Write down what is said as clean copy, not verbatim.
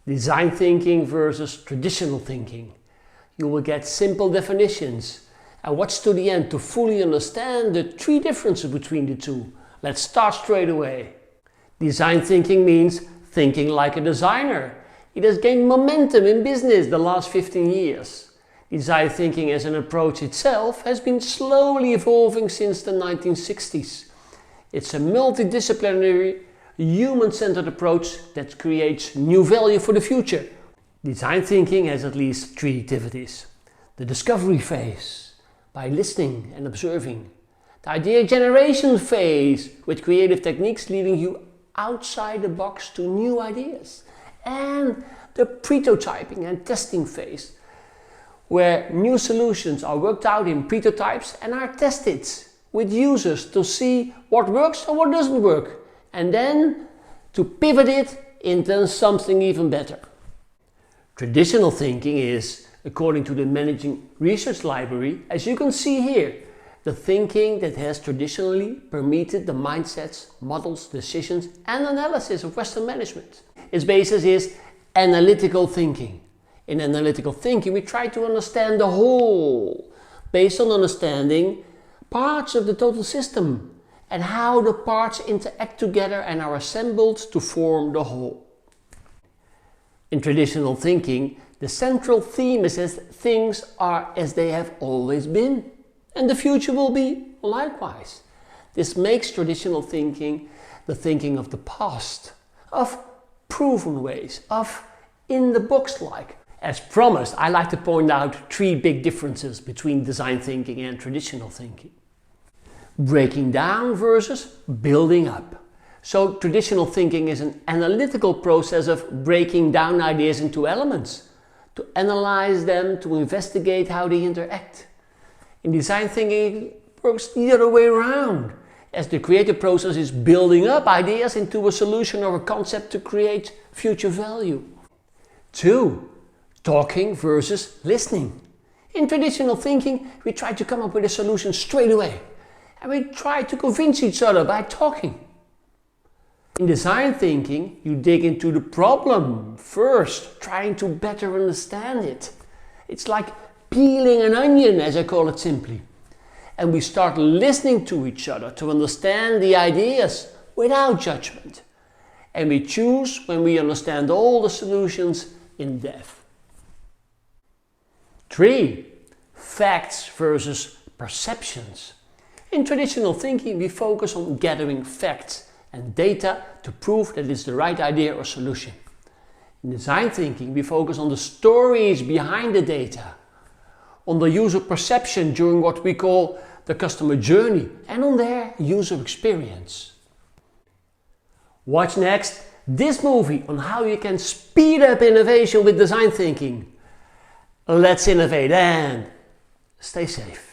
Design thinking versus traditional thinking. You will get simple definitions and watch to the end to fully understand the three differences between the two. Let's start straight away. Design thinking means thinking like a designer. It has gained momentum in business the last 15 years. Design thinking as an approach itself has been slowly evolving since the 1960s. It's a multidisciplinary, human-centered approach that creates new value for the future. Design thinking has at least three activities. The discovery phase, by listening and observing. The idea generation phase, with creative techniques leading you outside the box to new ideas. And the prototyping and testing phase, where new solutions are worked out in prototypes and are tested with users to see what works and what doesn't work, and then to pivot it into something even better. Traditional thinking is, according to the Managing Research Library, as you can see here, the thinking that has traditionally permeated the mindsets, models, decisions and analysis of Western management. Its basis is analytical thinking. In analytical thinking, we try to understand the whole, based on understanding parts of the total system and how the parts interact together and are assembled to form the whole. In traditional thinking, the central theme is that things are as they have always been, and the future will be likewise. This makes traditional thinking the thinking of the past, of proven ways, of in-the-box-like. As promised, I like to point out three big differences between design thinking and traditional thinking. Breaking down versus building up. So traditional thinking is an analytical process of breaking down ideas into elements, to analyze them, to investigate how they interact. In design thinking, it works the other way around, as the creative process is building up ideas into a solution or a concept to create future value. 2. Talking versus listening. In traditional thinking, we try to come up with a solution straight away, and we try to convince each other by talking. In design thinking, you dig into the problem first, trying to better understand it. It's like peeling an onion, as I call it simply. And we start listening to each other to understand the ideas without judgment. And we choose when we understand all the solutions in depth. 3. Facts versus perceptions. In traditional thinking, we focus on gathering facts and data to prove that it's the right idea or solution. In design thinking, we focus on the stories behind the data, on the user perception during what we call the customer journey, and on their user experience. Watch next this movie on how you can speed up innovation with design thinking. Let's innovate and stay safe.